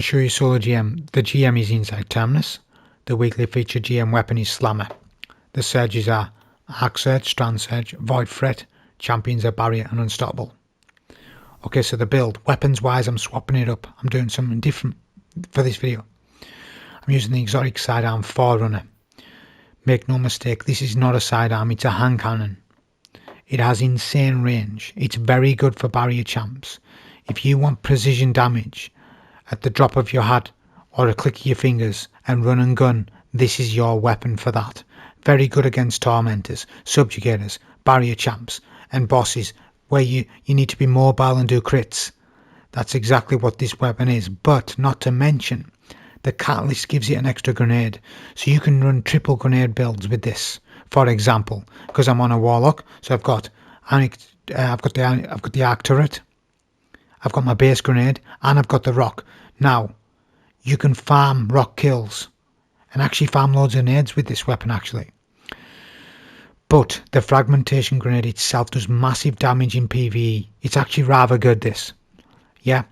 show you solo GM. The GM is inside Terminus. The weekly feature GM weapon is Slammer. The surges are Arc Surge, Strand Surge, Void Threat, Champions are Barrier and Unstoppable. Okay, so the build. Weapons wise, I'm swapping it up. I'm doing something different for this video. I'm using the exotic sidearm Forerunner. Make no mistake, this is not a sidearm, it's a hand cannon. It has insane range. It's very good for barrier champs. If you want precision damage at the drop of your hat or a click of your fingers and run and gun, this is your weapon for that. Very good against tormentors, subjugators, barrier champs and bosses where you need to be mobile and do crits. That's exactly what this weapon is. But not to mention, the catalyst gives it an extra grenade, so you can run triple grenade builds with this. For example, because I'm on a Warlock, so I've got the arc turret, I've got my base grenade, and I've got the rock. Now, you can farm rock kills and actually farm loads of nades with this weapon actually. But the fragmentation grenade itself does massive damage in PvE. It's actually rather good, this. Yeah.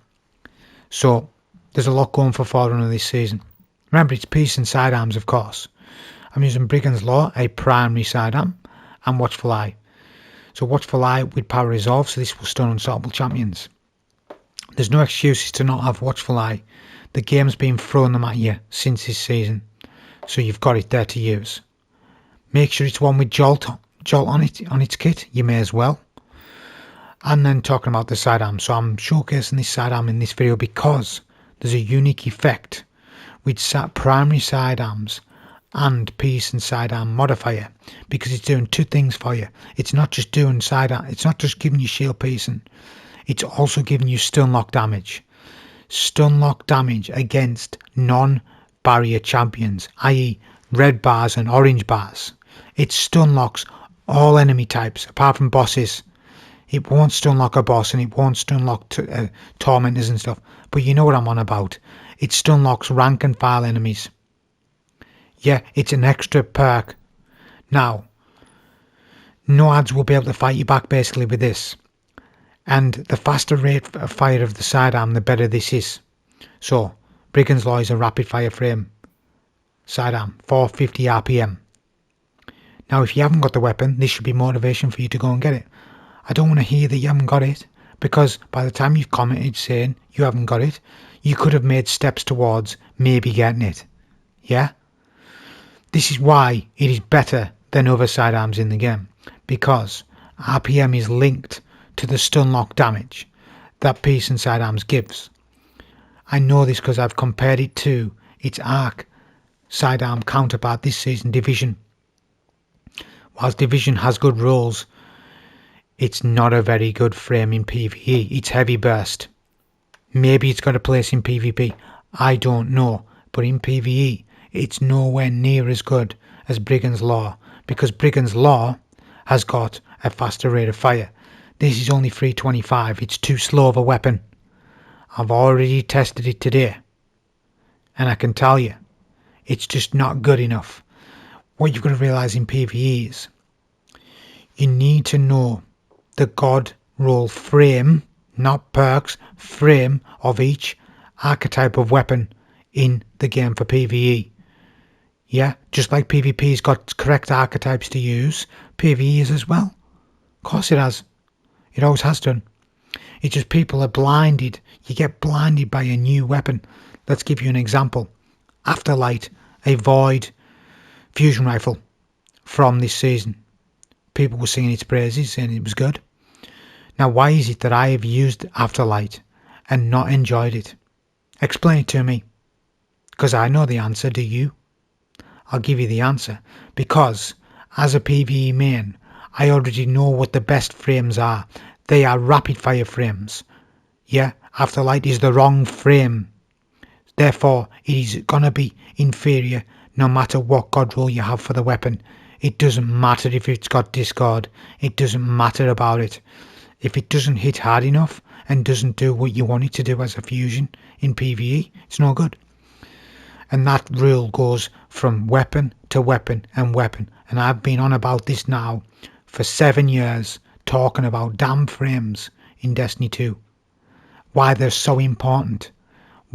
So there's a lot going for Forerunner this season. Remember, it's peace and sidearms, of course. I'm using Brigand's Law, a primary sidearm, and Watchful Eye. So Watchful Eye with Power Resolve, so this will stun unstoppable champions. There's no excuses to not have Watchful Eye. The game's been throwing them at you since this season, so you've got it there to use. Make sure it's one with Jolt on its kit, you may as well. And then talking about the sidearm, so I'm showcasing this sidearm in this video because there's a unique effect with primary sidearms and peace and sidearm modifier, because it's doing two things for you. It's not just doing sidearm, it's not just giving you shield piecing, it's also giving you stun lock damage. Stun lock damage against non-barrier champions, i.e. red bars and orange bars. It stun locks all enemy types apart from bosses. It won't stun lock a boss and it won't stun lock tormentors and stuff, but you know what I'm on about. It stun locks rank and file enemies. Yeah, it's an extra perk. Now, no ads will be able to fight you back basically with this. And the faster rate of fire of the sidearm, the better this is. So, Brigand's Law is a rapid fire frame sidearm, 450 RPM. Now, if you haven't got the weapon, this should be motivation for you to go and get it. I don't want to hear that you haven't got it, because by the time you've commented saying you haven't got it, you could have made steps towards maybe getting it. Yeah? This is why it is better than other sidearms in the game, because RPM is linked to the stun lock damage that peace and sidearms gives. I know this because I've compared it to its arc sidearm counterpart this season, Division. Whilst Division has good rolls, it's not a very good frame in PvE. It's heavy burst. Maybe it's got a place in PvP. I don't know. But in PvE, it's nowhere near as good as Brigand's Law, because Brigand's Law has got a faster rate of fire. This is only 325. It's too slow of a weapon. I've already tested it today, and I can tell you, it's just not good enough. What you've got to realise in PvE is you need to know the god roll frame, not perks, frame of each archetype of weapon in the game for PvE. Yeah, just like PvP's got correct archetypes to use, PvE is as well. Of course it has. It always has done. It's just people are blinded. You get blinded by a new weapon. Let's give you an example. Afterlight, a Void fusion rifle from this season. People were singing its praises, saying it was good. Now, why is it that I have used Afterlight and not enjoyed it? Explain it to me. Because I know the answer, do you? I'll give you the answer. Because, as a PvE main, I already know what the best frames are. They are rapid fire frames. Yeah, Afterlight is the wrong frame. Therefore, it is going to be inferior no matter what god roll you have for the weapon. It doesn't matter if it's got discord. It doesn't matter about it. If it doesn't hit hard enough and doesn't do what you want it to do as a fusion in PvE, it's no good. And that rule goes from weapon to weapon and weapon. And I've been on about this now for 7 years, talking about damn frames in Destiny 2. Why they're so important.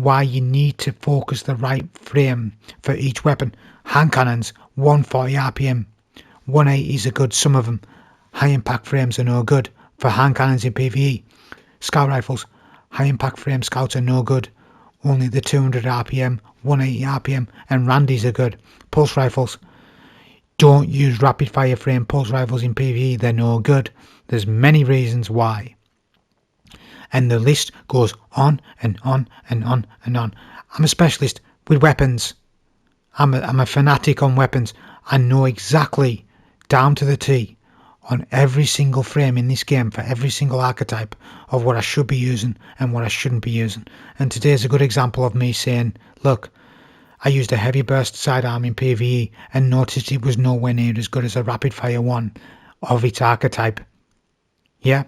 why you need to focus the right frame for each weapon. Hand cannons, 140 RPM. 180s are good, some of them. High impact frames are no good for hand cannons in PvE. Scout rifles, high impact frame scouts are no good. Only the 200 RPM, 180 RPM and Randys are good. Pulse rifles, don't use rapid fire frame pulse rifles in PvE, they're no good. There's many reasons why. And the list goes on and on and on and on. I'm a specialist with weapons. I'm a fanatic on weapons. I know exactly down to the T on every single frame in this game for every single archetype of what I should be using and what I shouldn't be using. And today's a good example of me saying, look, I used a heavy burst sidearm in PvE and noticed it was nowhere near as good as a rapid fire one of its archetype. Yeah,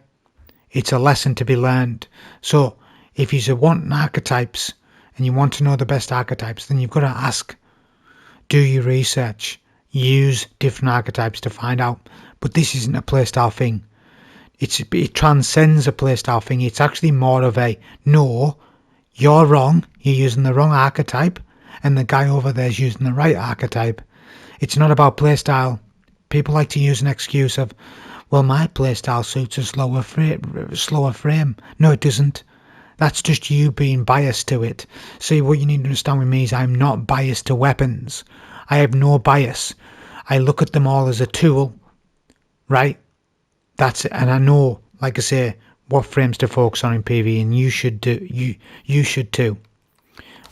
it's a lesson to be learned. So if you want archetypes and you want to know the best archetypes, then you've got to ask, do your research, use different archetypes to find out. But this isn't a playstyle thing. It transcends a playstyle thing. It's actually more of a, no, you're wrong, you're using the wrong archetype, and the guy over there is using the right archetype. It's not about playstyle. People like to use an excuse of, well, my playstyle suits a slower frame. No, it doesn't. That's just you being biased to it. See, what you need to understand with me is I'm not biased to weapons. I have no bias. I look at them all as a tool, right? That's it. And I know, like I say, what frames to focus on in PvE, and you should do. You should too.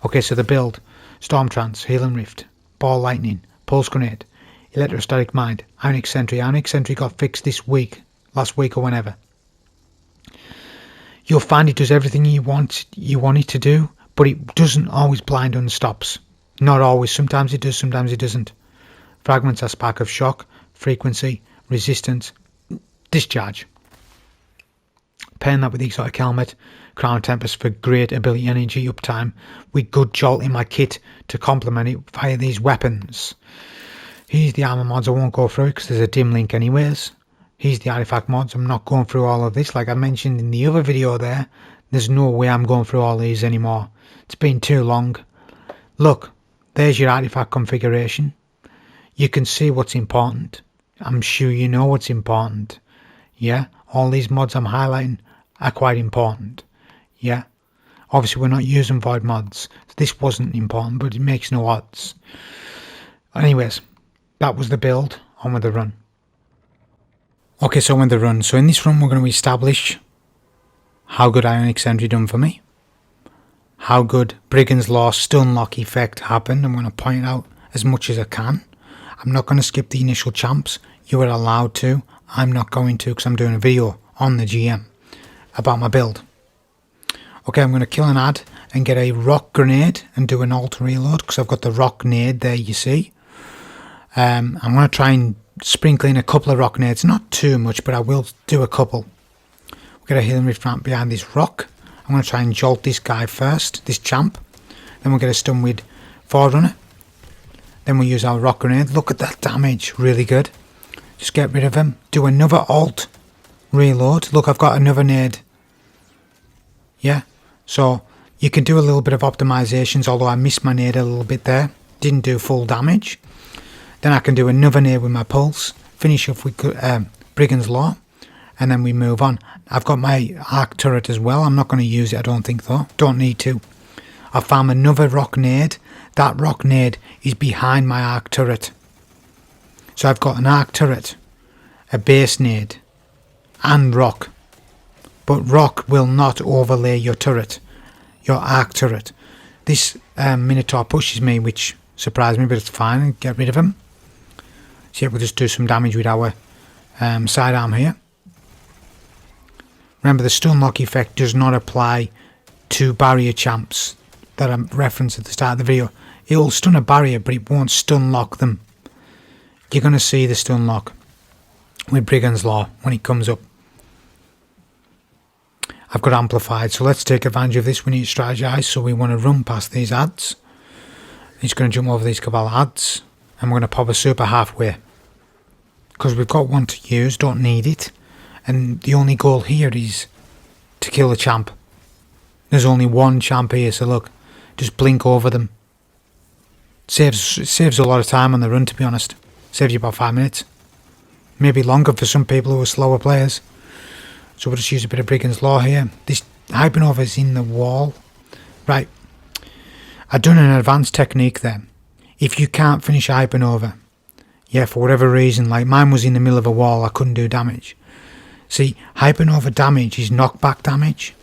Okay, so the build: Storm Trance, Healing Rift, Ball Lightning, Pulse Grenade, Electrostatic Mind, Ionic Sentry. Ionic Sentry got fixed this week, last week or whenever. You'll find it does everything you want it to do, but it doesn't always blind unstops. Not always. Sometimes it does, sometimes it doesn't. Fragments are Spark of Shock, Frequency, Resistance, Discharge. Pairing that with the Exotic Helmet, Crown Tempest for great ability energy uptime, with good jolt in my kit to complement it via these weapons. Here's the armor mods. I won't go through it because there's a dim link anyways. Here's the artifact mods. I'm not going through all of this. Like I mentioned in the other video there, there's no way I'm going through all these anymore. It's been too long. Look, there's your artifact configuration. You can see what's important. I'm sure you know what's important. Yeah, all these mods I'm highlighting are quite important. Yeah, obviously we're not using void mods. This wasn't important, but it makes no odds. Anyways, that was the build. On with the run. Okay, so on with the run. So in this run we're going to establish how good Ionic Sentry done for me, how good Brigand's Law stun lock effect happened. I'm going to point out as much as I can. I'm not going to skip the initial champs. You are allowed to. I'm not going to because I'm doing a video on the GM about my build. Okay, I'm going to kill an ad and get a rock grenade and do an alt reload because I've got the rock nade there, you see. I'm going to try and sprinkle in a couple of rock nades, not too much, but I will do a couple. We'll get a healing rift ramp behind this rock. I'm going to try and jolt this guy first, this champ. Then we'll get a stun with Forerunner. Then we'll use our rock grenade. Look at that damage, really good. Just get rid of him. Do another alt reload. Look, I've got another nade. Yeah, so you can do a little bit of optimizations, although I missed my nade a little bit there. Didn't do full damage. Then I can do another nade with my pulse. Finish off with Brigand's Law. And then we move on. I've got my arc turret as well. I'm not going to use it, I don't think, though. Don't need to. I found another rock nade. That rock nade is behind my arc turret. So I've got an arc turret, a base nade, and rock. But rock will not overlay your turret, your arc turret. This Minotaur pushes me, which surprised me, but it's fine. Get rid of him. So yeah, we'll just do some damage with our sidearm here. Remember, the stun lock effect does not apply to barrier champs that I referenced at the start of the video. It will stun a barrier, but it won't stun lock them. You're going to see the stun lock with Brigand's Law when it comes up. I've got amplified, so let's take advantage of this. We need to strategize, so we want to run past these ads. He's going to jump over these couple of ads, and we're going to pop a super halfway. Because we've got one to use, don't need it. And the only goal here is to kill the champ. There's only one champ here, so look. just blink over them. Saves a lot of time on the run, to be honest. Saves you about 5 minutes. Maybe longer for some people who are slower players. So we'll just use a bit of Brigand's Law here. This Hypernova is in the wall. Right. I've done an advanced technique there. If you can't finish a Hypernova, yeah, for whatever reason, like mine was in the middle of a wall, I couldn't do damage. See, Hypernova damage is knockback damage.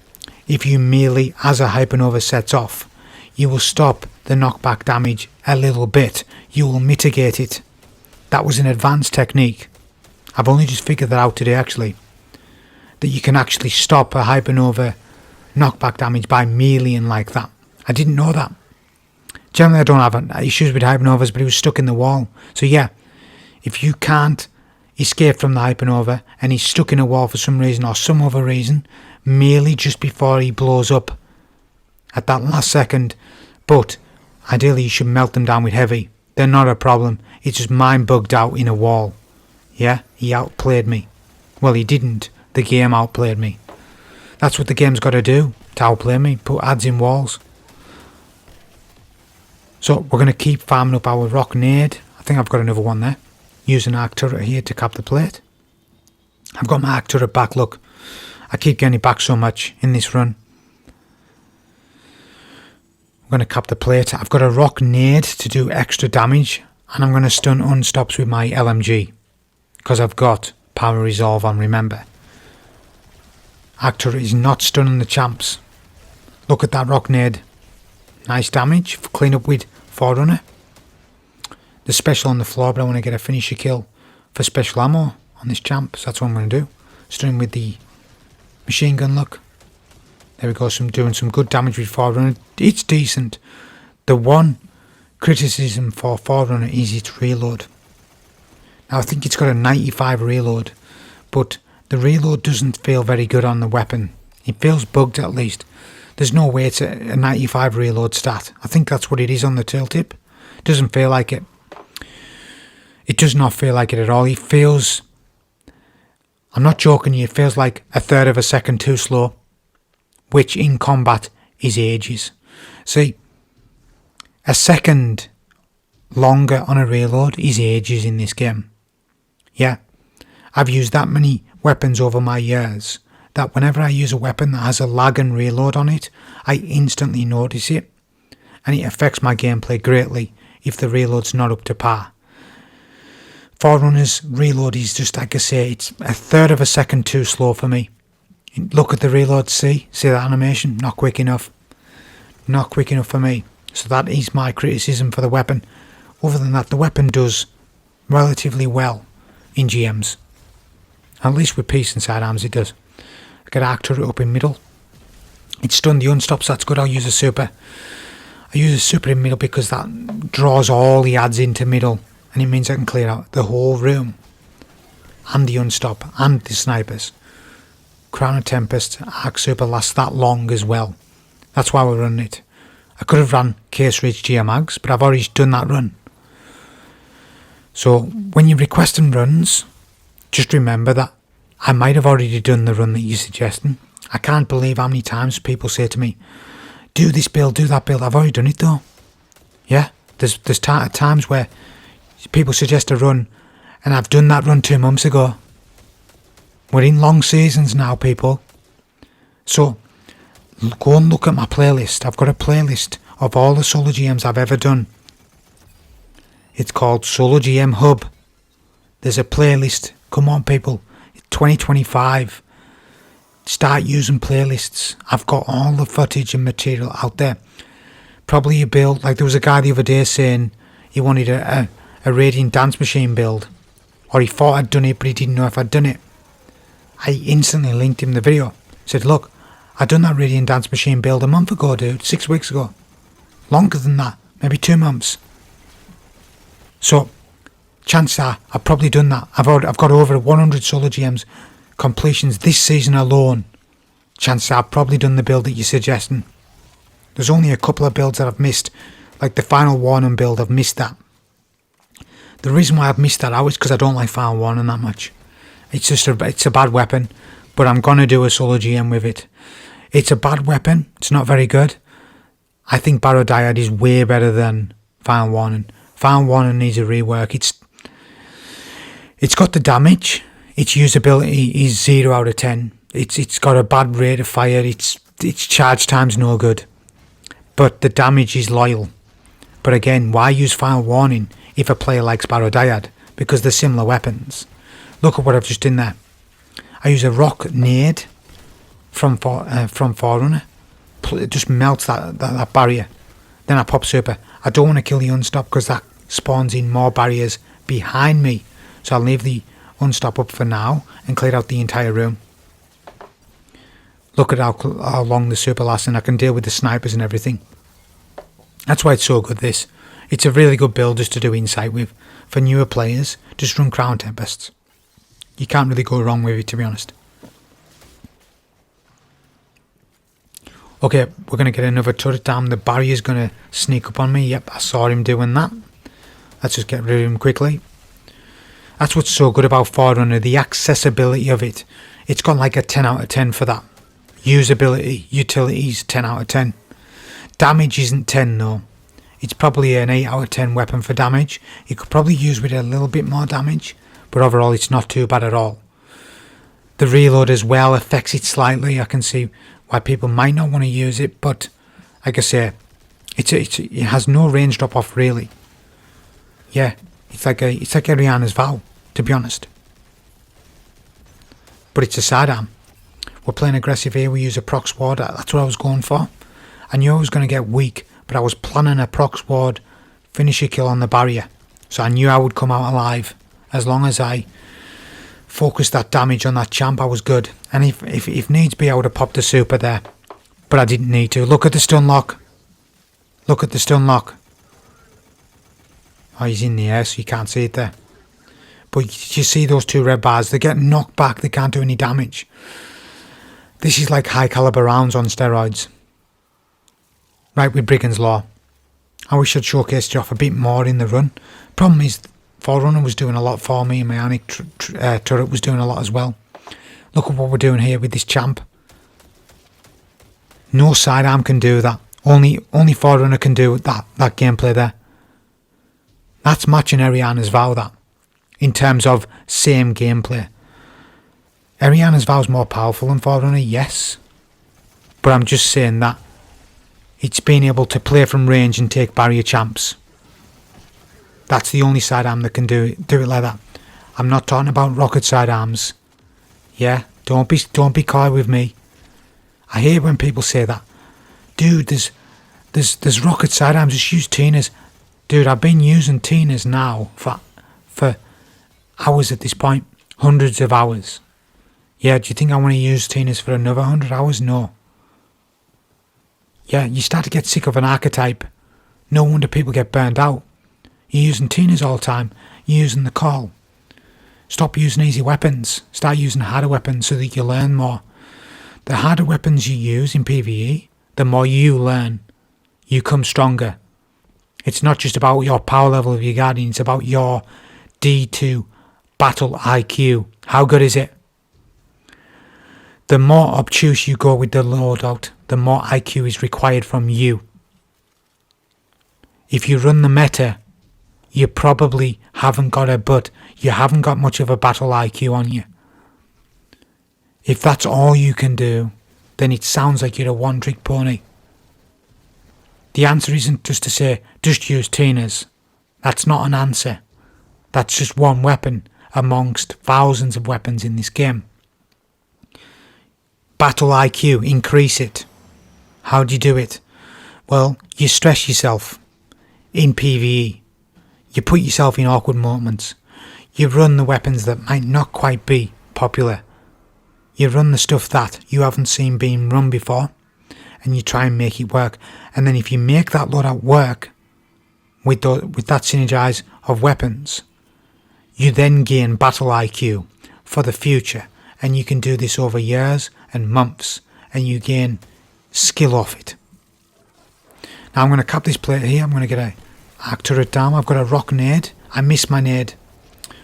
If you merely, as a Hypernova sets off, you will stop the knockback damage a little bit. You will mitigate it. That was an advanced technique. I've only just figured that out today, actually. That you can actually stop a Hypernova knockback damage by meleeing like that. I didn't know that. Generally, I don't have issues with Hypernovas, but he was stuck in the wall. So yeah, if you can't escape from the Hypernova and he's stuck in a wall for some reason or some other reason, merely just before he blows up at that last second, but ideally you should melt them down with heavy. They're not a problem. It's just mine bugged out in a wall. Yeah, he outplayed me. Well, he didn't. The game outplayed me. That's what the game's got to do, to outplay me. Put ads in walls. So we're going to keep farming up our rock nade. I think I've got another one there. Use an arc turret here to cap the plate. I've got my arc turret back, look. I keep getting it back so much in this run. I'm going to cap the plate. I've got a rock nade to do extra damage. And I'm going to stun unstops with my LMG. Because I've got power resolve on, remember. Arc turret is not stunning the champs. Look at that rock nade. Nice damage. Clean up with Forerunner. The special on the floor, but I want to get a finisher kill for special ammo on this champ. So that's what I'm going to do. Stun with the machine gun, look. There we go, doing some good damage with Forerunner. It's decent. The one criticism for Forerunner is its reload. Now I think it's got a 95 reload, but the reload doesn't feel very good on the weapon. It feels bugged at least. There's no way it's a 95 reload stat. I think that's what it is on the tooltip. It doesn't feel like it. It does not feel like it at all. It feels, I'm not joking you, it feels like a third of a second too slow, which in combat is ages. See, a second longer on a reload is ages in this game. Yeah, I've used that many weapons over my years that whenever I use a weapon that has a lag and reload on it, I instantly notice it, and it affects my gameplay greatly if the reload's not up to par. Forerunner's reload is just, like I say, it's a third of a second too slow for me. Look at the reload, see that animation? Not quick enough. Not quick enough for me. So that is my criticism for the weapon. Other than that, the weapon does relatively well in GMs. At least with peace and sidearms it does. I get arc turret up in middle. It's stunned the unstops, that's good. I'll use a super. I use a super in middle because that draws all the adds into middle, and it means I can clear out the whole room. And the unstop and the snipers. Crown of Tempest, arc super lasts that long as well. That's why we're running it. I could have run Case Ridge GMAGs, but I've already done that run. So when you're requesting runs, just remember that I might have already done the run that you're suggesting. I can't believe how many times people say to me, do this build, do that build. I've already done it though. Yeah, there's times where people suggest a run and I've done that run 2 months ago. We're in long seasons now, people. So go and look at my playlist. I've got a playlist of all the solo GMs I've ever done. It's called Solo GM Hub. There's a playlist. Come on, people. 2025. Start using playlists. I've got all the footage and material out there. Probably a build. Like there was a guy the other day saying he wanted a Radiant Dance Machine build. Or he thought I'd done it, but he didn't know if I'd done it. I instantly linked him the video. Said, look, I'd done that Radiant Dance Machine build a month ago, dude. 6 weeks ago. Longer than that. Maybe 2 months. So, chances are I've probably done that. I've got over 100 solo GMs completions this season alone. Chances are I've probably done the build that you're suggesting. There's only a couple of builds that I've missed. Like the Final Warning build, I've missed that. The reason why I've missed that out is because I don't like Final Warning that much. It's just it's a bad weapon, but I'm going to do a solo GM with it. It's a bad weapon. It's not very good. I think Barodiad is way better than Final Warning. Final Warning needs a rework. It's got the damage. Its usability is 0 out of 10. It's got a bad rate of fire. Its charge time's no good. But the damage is loyal. But again, why use Final Warning if a player likes Barodiad? Because they're similar weapons. Look at what I've just done there. I use a rock nade from Forerunner. It just melts that barrier. Then I pop super. I don't want to kill the unstop because that spawns in more barriers behind me. So I'll leave the unstop up for now and clear out the entire room. Look at how long the super lasts, and I can deal with the snipers and everything. That's why it's so good, this. It's a really good build just to do insight with. For newer players, just run Crown Tempests. You can't really go wrong with it, to be honest. Okay, we're going to get another turret down. The barrier's going to sneak up on me. Yep, I saw him doing that. Let's just get rid of him quickly. That's what's so good about Forerunner, the accessibility of it. It's got like a 10 out of 10 for that. Usability, utilities, 10 out of 10. Damage isn't 10 though. It's probably an 8 out of 10 weapon for damage. You could probably use with a little bit more damage, but overall it's not too bad at all. The reload as well affects it slightly. I can see why people might not want to use it, but like I say, it has no range drop off really. Yeah, it's like Rihanna's Vow, to be honest. But it's a sidearm. We're playing aggressive here. We use a proc ward. That's what I was going for. I knew I was going to get weak, but I was planning a proc ward, finish a kill on the barrier. So I knew I would come out alive. As long as I focused that damage on that champ, I was good. And if needs be, I would have popped the super there. But I didn't need to. Look at the stun lock. Look at the stun lock. Oh, he's in the air, so you can't see it there. But you see those two red bars? They get knocked back. They can't do any damage. This is like high caliber rounds on steroids. Right, with Brigand's Law. I wish I'd showcased you off a bit more in the run. Problem is, Forerunner was doing a lot for me, and my Ionic turret was doing a lot as well. Look at what we're doing here with this champ. No sidearm can do that. Only Forerunner can do that gameplay there. That's matching Ariana's Vow, that. In terms of same gameplay. Ariana's Vow is more powerful than Forerunner, yes. But I'm just saying that it's being able to play from range and take barrier champs. That's the only sidearm that can do it like that. I'm not talking about rocket sidearms. Yeah, don't be coy with me. I hate when people say that. Dude, there's rocket sidearms, just use Tina's. Dude, I've been using Tina's now for hours at this point. Hundreds of hours. Yeah, do you think I want to use Tina's for another 100 hours? No. Yeah, you start to get sick of an archetype. No wonder people get burned out. You're using Tina's all the time. You're using the call. Stop using easy weapons. Start using harder weapons so that you learn more. The harder weapons you use in PvE, the more you learn. You come stronger. It's not just about your power level of your Guardian, it's about your D2 battle IQ. How good is it? The more obtuse you go with the loadout, the more IQ is required from you. If you run the meta, you probably haven't got you haven't got much of a battle IQ on you. If that's all you can do, then it sounds like you're a one-trick pony. The answer isn't just to say, just use Tina's. That's not an answer. That's just one weapon amongst thousands of weapons in this game. Battle IQ, increase it. How do you do it? Well, you stress yourself in PvE. You put yourself in awkward moments. You run the weapons that might not quite be popular. You run the stuff that you haven't seen being run before, and you try and make it work. And then if you make that loadout work with that synergize of weapons, you then gain battle IQ for the future, and you can do this over years and months, and you gain skill off it. Now I'm going to cap this plate here. I'm going to get a arc turret down. I've got a rock nade. I missed my nade,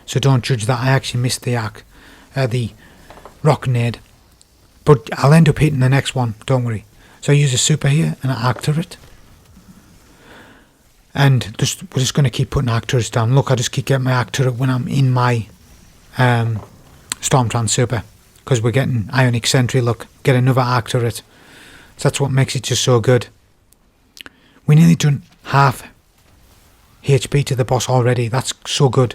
so don't judge that. I actually missed the rock nade, but I'll end up hitting the next one, don't worry. So I use a super here and an arc turret. And we're just going to keep putting arc turrets down. Look, I just keep getting my arc turret when I'm in my Stormtrance Super, because we're getting Ionic Sentry. Look, get another arc turret. So that's what makes it just so good. We nearly done half HP to the boss already. That's so good.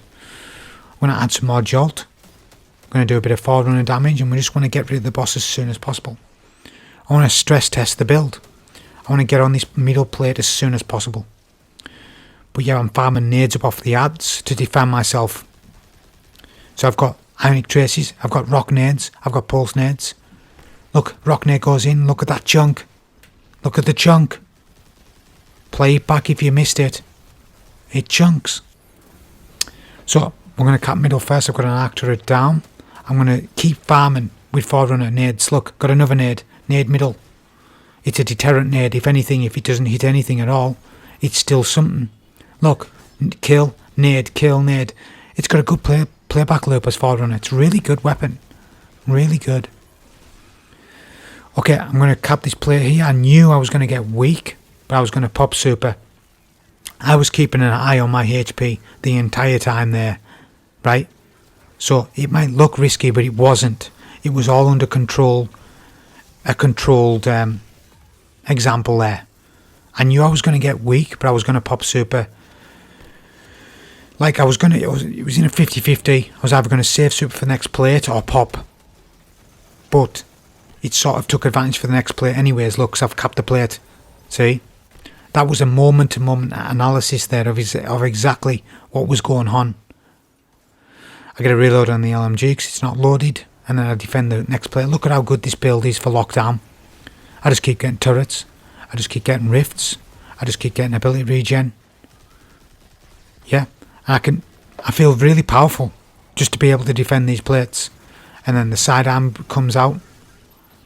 I'm going to add some more Jolt. I'm going to do a bit of Forerunner damage, and we just want to get rid of the boss as soon as possible. I want to stress test the build. I want to get on this middle plate as soon as possible. But yeah, I'm farming nades up off the ads to defend myself. So I've got Ionic Traces, I've got Rock Nades, I've got Pulse Nades. Look, Rock Nade goes in, look at that chunk. Look at the chunk. Play it back if you missed it. It chunks. So we're going to cap middle first. I've got an arc turret down. I'm going to keep farming with Forerunner nades. Look, got another nade. Nade middle. It's a deterrent nade. If anything, if it doesn't hit anything at all, it's still something. Look, kill, nade, kill, nade. It's got a good playback loop as Forerunner. It's a really good weapon. Really good. Okay, I'm going to cap this plate here. I knew I was going to get weak, but I was going to pop super. I was keeping an eye on my HP the entire time there, right? So it might look risky, but it wasn't. It was all under control. A controlled example there. I knew I was going to get weak, but I was going to pop super. Like I was going to, it was in a 50-50. I was either going to save super for the next plate or pop. But it sort of took advantage for the next plate anyways. Look, 'cause I've capped the plate. See? That was a moment-to-moment analysis there of exactly what was going on. I get a reload on the LMG because it's not loaded, and then I defend the next plate. Look at how good this build is for lockdown. I just keep getting turrets. I just keep getting rifts. I just keep getting ability regen. Yeah, and I feel really powerful just to be able to defend these plates. And then the sidearm comes out.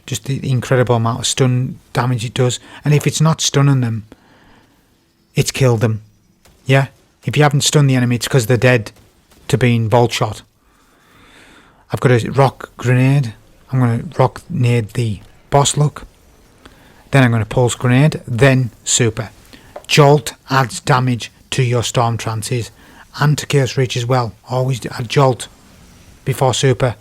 Just the incredible amount of stun damage it does. And if it's not stunning them, it's killed them. Yeah? If you haven't stunned the enemy, it's because they're dead to being bolt shot. I've got a rock grenade. I'm going to rock nade the boss, look. Then I'm going to pulse grenade. Then super. Jolt adds damage to your storm trances and to Chaos Reach as well. Always add Jolt before super.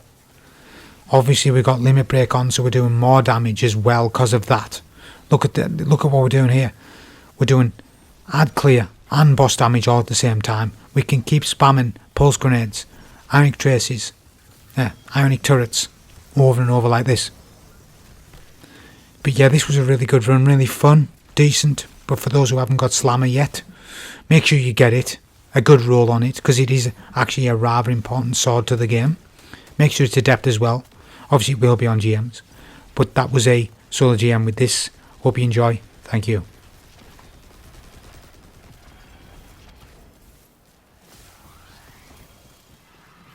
Obviously we've got limit break on, so we're doing more damage as well because of that. Look at what we're doing here. We're doing add clear and boss damage all at the same time. We can keep spamming pulse grenades, ionic traces, ionic turrets over and over like this. But yeah, this was a really good run, really fun, decent. But for those who haven't got Slammer yet, make sure you get it, a good roll on it, because it is actually a rather important sword to the game. Make sure it's adept as well. Obviously it will be on GMs, but that was a solo GM with this. Hope you enjoy. Thank you.